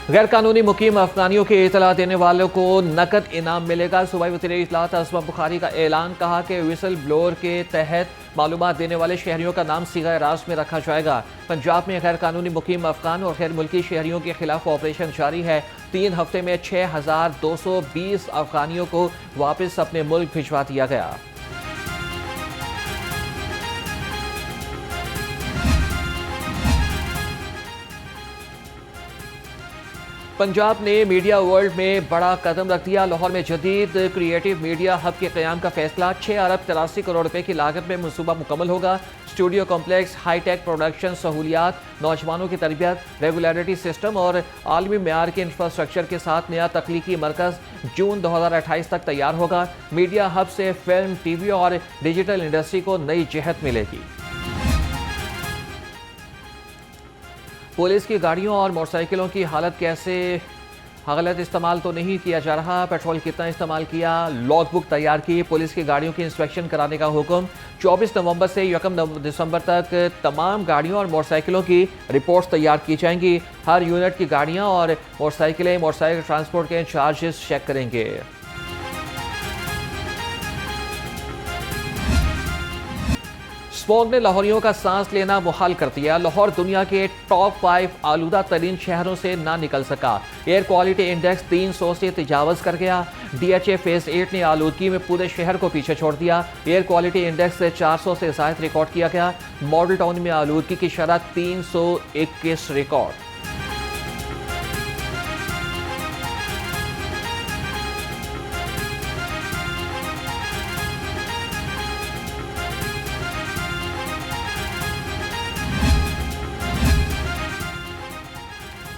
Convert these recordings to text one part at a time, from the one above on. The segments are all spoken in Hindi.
गैर कानूनी मुकीम अफगानियों की इतला देने वालों को नकद इनाम मिलेगा। सूबाई वज़ीर इत्तलाआत असमा बुखारी का ऐलान। कहा कि विसल ब्लोअर के तहत मालूमात देने वाले शहरियों का नाम सीगा राज में रखा जाएगा। पंजाब में गैर कानूनी मुकीम अफगान और गैर मुल्की शहरियों के खिलाफ ऑपरेशन जारी है। 3 हफ्ते में 6220 अफगानियों को वापस अपने मुल्क भिजवा दिया गया। पंजाब ने मीडिया वर्ल्ड में बड़ा कदम रख दिया। लाहौर में जदीद क्रिएटिव मीडिया हब के क़याम का फैसला। 6 अरब 83 करोड़ रुपए की लागत में मनसूबा मुकम्मल होगा। स्टूडियो कॉम्प्लेक्स, हाईटेक प्रोडक्शन सहूलियात, नौजवानों की तरबियत, रेगुलरिटी सिस्टम और आलमी मेयार के इंफ्रास्ट्रक्चर के साथ नया तख्लीकी मरकज़ जून 2028 तक तैयार होगा। मीडिया हब से फिल्म, टीवी और डिजिटल इंडस्ट्री को नई जहत मिलेगी। पुलिस की गाड़ियों और मोटरसाइकिलों की हालत कैसे? गलत इस्तेमाल तो नहीं किया जा रहा। पेट्रोल कितना इस्तेमाल किया? लॉग बुक तैयार की। पुलिस की गाड़ियों की इंस्पेक्शन कराने का हुक्म। 24 नवंबर से 1 दिसंबर तक तमाम गाड़ियों और मोटरसाइकिलों की रिपोर्ट्स तैयार की जाएंगी। हर यूनिट की गाड़ियां और मोटरसाइकिल ट्रांसपोर्ट के चार्जेस चेक करेंगे। स्मॉग ने लाहौरियों का सांस लेना मुहाल कर दिया। लाहौर दुनिया के टॉप 5 आलूदा तरीन शहरों से ना निकल सका। एयर क्वालिटी इंडेक्स 300 से तजावज़ कर गया। DHA फेज 8 ने आलूदगी में पूरे शहर को पीछे छोड़ दिया। एयर क्वालिटी इंडेक्स से 400 से ज़ायद रिकॉर्ड किया गया। मॉडल टाउन में आलूदगी की शरह 321 रिकॉर्ड।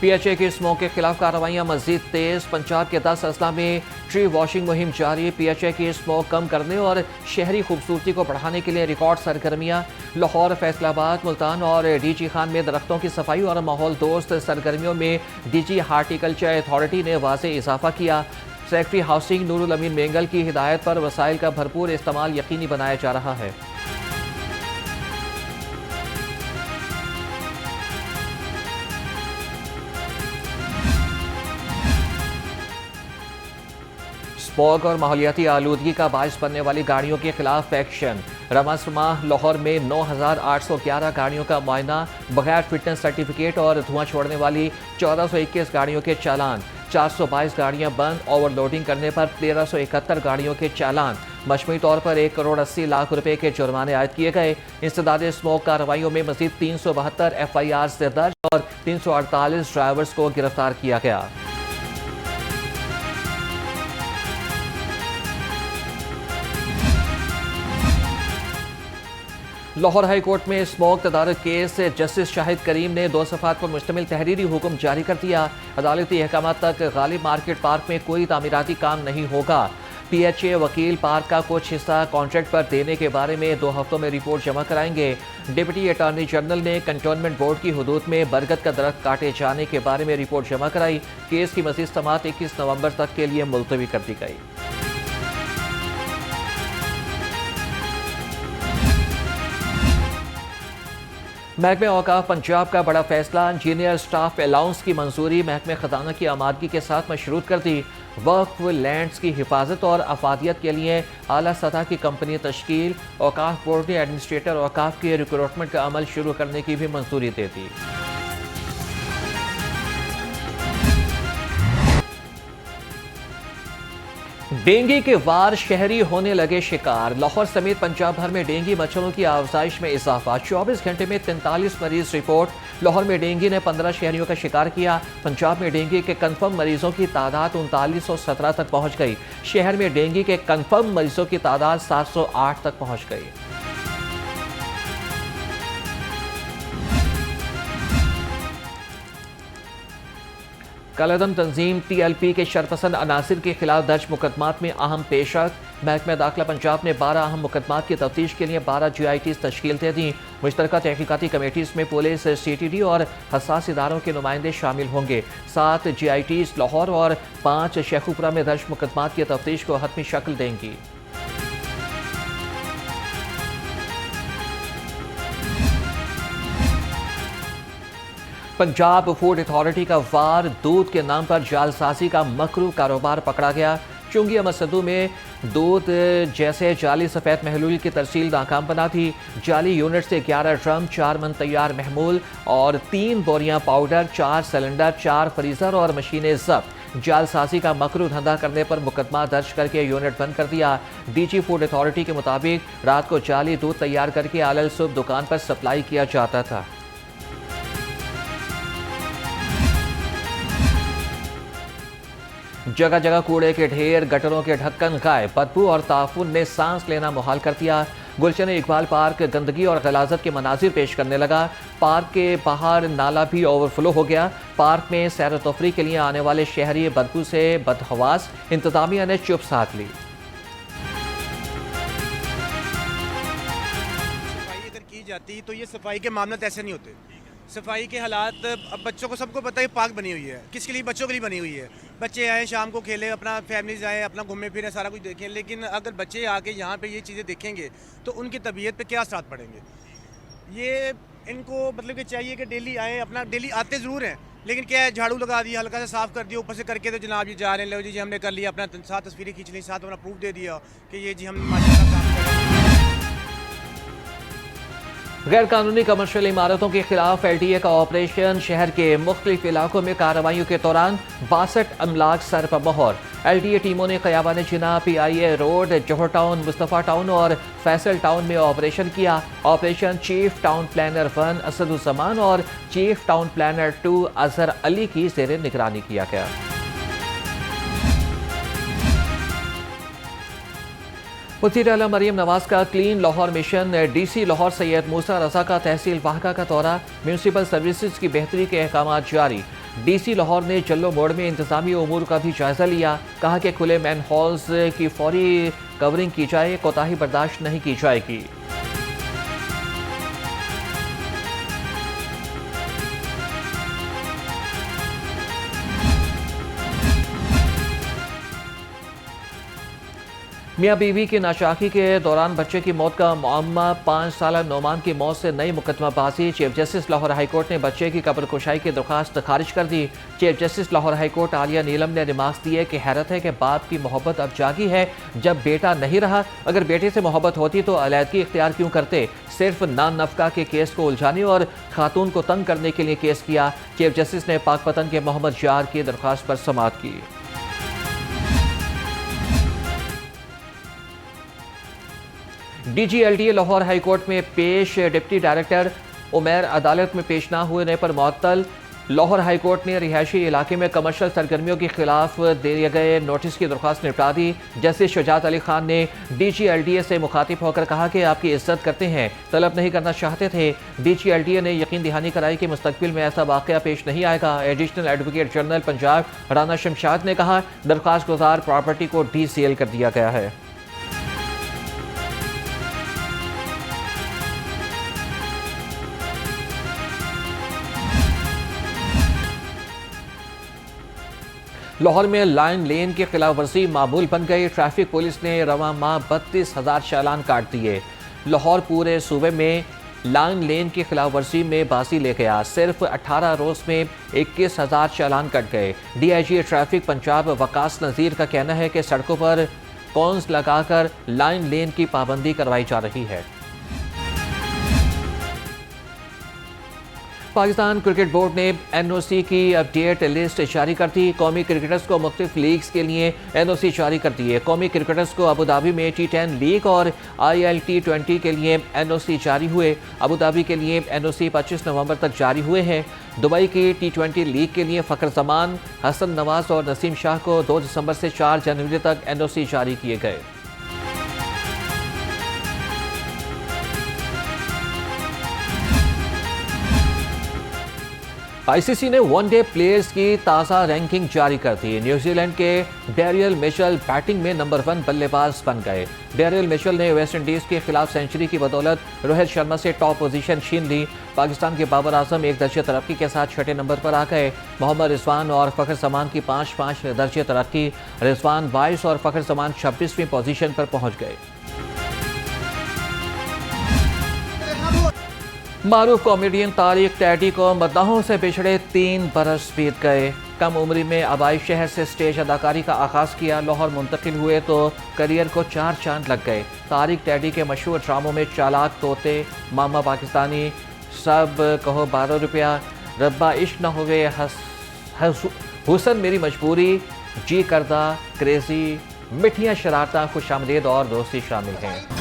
PHA की स्मोक के खिलाफ कार्रवाइयां मजीद तेज। पंजाब के 10 अजला में ट्री वॉशिंग मुहिम जारी। PHA की स्मोक कम करने और शहरी खूबसूरती को बढ़ाने के लिए रिकॉर्ड सरगर्मियां। लाहौर, फैसलाबाद, मुल्तान और DG खान में दरख्तों की सफाई और माहौल दोस्त सरगर्मियों में DG हार्टिकल्चर अथॉरिटी ने वाज़े इजाफा किया। सेक्रेटरी हाउसिंग नूरुल अमीन मेंगल की हिदायत पर वसाइल का भरपूर इस्तेमाल यकीनी बनाया जा रहा है। स्मॉग और माहौलियाती आलूदगी का बायस बनने वाली गाड़ियों के खिलाफ एक्शन। रमज़ माह लाहौर में 9811 गाड़ियों का मुआयना। बगैर फिटनेस सर्टिफिकेट और धुआं छोड़ने वाली 1421 गाड़ियों के चालान। 422 गाड़ियां बंद। ओवरलोडिंग करने पर 1371 गाड़ियों के चालान। मजमूई तौर पर 1 करोड़ 80 लाख रुपए के जुर्माने आयद किए गए। इंसदाद स्मोक कार्रवाइयों में मजीद 372 FIR से दर्ज और 348 ड्राइवर्स को गिरफ्तार किया गया। लाहौर हाई कोर्ट में स्मोक तदारक केस से जस्टिस शाहिद करीम ने 2 सफ़ात पर मुश्तमिल तहरीरी हुक्म जारी कर दिया। अदालती अहकाम तक गालिब मार्केट पार्क में कोई तामीराती काम नहीं होगा। PHA वकील पार्क का कुछ हिस्सा कॉन्ट्रैक्ट पर देने के बारे में 2 हफ्तों में रिपोर्ट जमा कराएंगे। डिप्टी अटॉर्नी जनरल ने कंटोनमेंट बोर्ड की हदूद में बरगद का दरख्त काटे जाने के बारे में रिपोर्ट जमा कराई। केस की मज़ीद समाअत 21 नवंबर तक के लिए मुलतवी कर दी गई। महकमे औकाफ पंजाब का बड़ा फैसला। इंजीनियर स्टाफ अलाउंस की मंजूरी महकमे खजाना की आमादगी के साथ मशरूत कर दी। वक्फ लैंड्स की हिफाजत और अफादियत के लिए आला सतह की कंपनी तश्कील। औकाफ बोर्ड ने एडमिनिस्ट्रेटर औकाफ के रिक्रूटमेंट का अमल शुरू करने की भी मंजूरी दे दी। डेंगू के वार शहरी होने लगे शिकार। लाहौर समेत पंजाब भर में डेंगू मच्छरों की आफजाइश में इजाफा। 24 घंटे में 43 मरीज रिपोर्ट। लाहौर में डेंगू ने 15 शहरियों का शिकार किया। पंजाब में डेंगू के कन्फर्म मरीजों की तादाद 3917 तक पहुंच गई। शहर में डेंगू के कन्फर्म मरीजों की तादाद 708 तक पहुंच गई। कलअदम तंजीम TLP के शरपसंद अनासिर के खिलाफ दर्ज मुकदमात में अहम पेशरफ। महकमा दाखिला पंजाब ने 12 अहम मुकदमात की तफ्तीश के लिए 12 GITs तश्कील दे दी। मुश्तरका तहकीकाती कमेटीज में पुलिस, CTD और हसास इदारों के नुमाइंदे शामिल होंगे। 7 GITs लाहौर और 5 शेखुपुरा में दर्ज मुकदमात की तफ्तीश को हतमी शक्ल देंगी। पंजाब फूड अथॉरिटी का वार, दूध के नाम पर जालसाजी का मकरू कारोबार पकड़ा गया। चुंगी अहमद सद्दू में दूध जैसे जाली सफ़ेद महलूल की तरसील नाकाम बना थी। जाली यूनिट से 11 ड्रम, 4 मन तैयार महमूल और 3 बोरियां पाउडर, 4 सिलेंडर, 4 फ्रीजर और मशीनें जब्त। जालसाजी का मकरू धंधा करने पर मुकदमा दर्ज करके यूनिट बंद कर दिया। डीजी फूड अथॉरिटी के मुताबिक रात को जाली दूध तैयार करके आलल सुबह दुकान पर सप्लाई किया जाता था। जगह जगह कूड़े के ढेर, गटरों के ढक्कन गायब, बदबू और ताफुन ने सांस लेना मुहाल कर दिया। गुलशन इकबाल पार्क गंदगी और गलाजत के मनाजिर पेश करने लगा। पार्क के बाहर नाला भी ओवरफ्लो हो गया। पार्क में सैर व तफरी के लिए आने वाले शहरी बदबू से बदहवास, इंतजामिया ने चुप साध ली। सफाई अगर की जाती तो ये सफाई के मामले ऐसे नहीं होते। सफाई के हालात अब बच्चों को सबको पता है, पार्क बनी हुई है, किसके लिए? बच्चों के लिए बनी हुई है। बच्चे आए शाम को खेले, अपना फैमिलीज आए, अपना घूमे फिरे, सारा कुछ देखें। लेकिन अगर बच्चे आके यहाँ पे ये चीज़ें देखेंगे तो उनकी तबीयत पे क्या असर पड़ेंगे? ये इनको मतलब कि चाहिए कि डेली आए, अपना डेली आते ज़रूर हैं, लेकिन क्या है, झाड़ू लगा दिया, हल्का सा साफ़ कर दिया, ऊपर से करके तो जनाब जी जा रहे हैं, लो जी हमने कर लिया, अपना साथ तस्वीरें खींच ली, साथ अपना प्रूफ दे दिया कि ये जी हम माशाल्लाह काम कर रहे हैं। गैर कानूनी कमर्शियल इमारतों के खिलाफ LTA का ऑपरेशन। शहर के मुख्तलिफ इलाकों में कार्रवाइयों के दौरान 62 अमलाक सर पर मोहर। LTA टीमों ने Khayaban Jinnah, PIA road, Johar town, Mustafa town और फैसल टाउन में ऑपरेशन किया। Operation chief town planner 1 Asaduzzaman और chief town planner 2 Azhar Ali की ज़ेर निगरानी किया गया। वज़ीर आला मरीम नवाज का clean Lahore mission. DC Lahore Syed Musa Raza का तहसील वाहका का दौरा। म्यूनसिपल सर्विसेज की बेहतरी के अहकाम जारी। DC लाहौर ने जल्लो मोड़ में इंतजामी उमूर का भी जायजा लिया। कहा कि खुले मैन हॉल्स की फौरी कवरिंग की जाए, कोताही बर्दाश्त नहीं की जाएगी। मियाँ बीवी की नाशाकी के दौरान बच्चे की मौत का मामला। 5 साला नौमान की मौत से नई मुकदमाबाजी। चीफ जस्टिस लाहौर हाईकोर्ट ने बच्चे की कब्र कुशाई की दरख्वास्त खारिज कर दी। Chief justice Lahore high court Aalia Neelum ने रिमार्क्स दिए कि हैरत है कि बाप की मोहब्बत अब जागी है जब बेटा नहीं रहा। अगर बेटे से मोहब्बत होती तो अलहदगी इख्तियार क्यों करते? सिर्फ नान नफका के केस को उलझाने और खातून को तंग करने के लिए केस किया। चीफ जस्टिस ने पाकपतन के मोहम्मद जार की दरख्वास्त पर समाअत की। DG LTA लाहौर हाईकोर्ट में पेश। डिप्टी डायरेक्टर उमैर अदालत में पेश ना होने पर मुअत्तल। लाहौर हाईकोर्ट ने रिहायशी इलाके में कमर्शियल सरगर्मियों के खिलाफ दिए गए नोटिस की दरख्वास्त निपटा दी। जस्टिस शुजात अली खान ने DG LTA से मुखातिब होकर कहा कि आपकी इज्जत करते हैं, तलब नहीं करना चाहते थे। DG LTA ने यकीन दहानी कराई कि मुस्तकबिल में ऐसा वाक़या पेश नहीं आएगा। Additional advocate general Punjab Rana Shamshad ने कहा, दरख्वास्त गुजार प्रॉपर्टी को DCL कर दिया गया है। लाहौर में लाइन लेन की खिलाफ वर्जी मामूल बन गई। ट्रैफिक पुलिस ने रवा माह 32,000 चालान काट दिए। लाहौर पूरे सूबे में लाइन लेन की खिलाफ वर्जी में बाजी ले गया। सिर्फ 18 रोज में 21,000 चालान कट गए। DIG ट्रैफिक पंजाब वकास नज़ीर का कहना है कि सड़कों पर कॉन्स लगाकर लाइन लेन की पाबंदी करवाई जा रही है। पाकिस्तान क्रिकेट बोर्ड ने NOC की अपडेट लिस्ट जारी कर दी। कौमी क्रिकेटर्स को मुख्तलिफ लीग्स के लिए NOC जारी कर दी है। कौमी क्रिकेटर्स को अबू धाबी में T10 लीग और ILT20 के लिए NOC जारी हुए। अबू धाबी के लिए NOC 25 नवंबर तक जारी हुए हैं। दुबई की T20 लीग के लिए फ़खर जमान, हसन नवाज और नसीम शाह को 2 दिसंबर से 4 जनवरी तक NOC जारी किए गए। ICC ने वनडे प्लेयर्स की ताज़ा रैंकिंग जारी कर दी। न्यूजीलैंड के डेरियल मिचेल बैटिंग में नंबर 1 बल्लेबाज बन गए। डेरियल मिचेल ने वेस्ट इंडीज़ के खिलाफ सेंचुरी की बदौलत रोहित शर्मा से टॉप पोजीशन छीन ली। पाकिस्तान के बाबर आजम 1 दर्जे तरक्की के साथ 6ठे नंबर पर आ गए। मोहम्मद रिजवान और फ़खर जमान की 5-5 दर्जे तरक्की। रिजवान 22 और फ़खर जमान 26वीं पोजीशन पर पहुंच गए। मारूफ कॉमेडियन तारिक टैटी को मद्दाहों से पिछड़े 3 बरस बीत गए। कम उम्री में आबाई शहर से स्टेज अदाकारी का आगाज़ किया, लाहौर मुंतकिल हुए तो करियर को 4 चांद लग गए। तारिक टैटी के मशहूर ड्रामों में चालाक तोते, मामा पाकिस्तानी, सब कहो 12 रुपया, रब्बा इश्क न होवे, हुसन मेरी मजबूरी, जी करदा, क्रेजी, मिठियाँ शरारतां, खुशामदीद और दोस्ती शामिल हैं।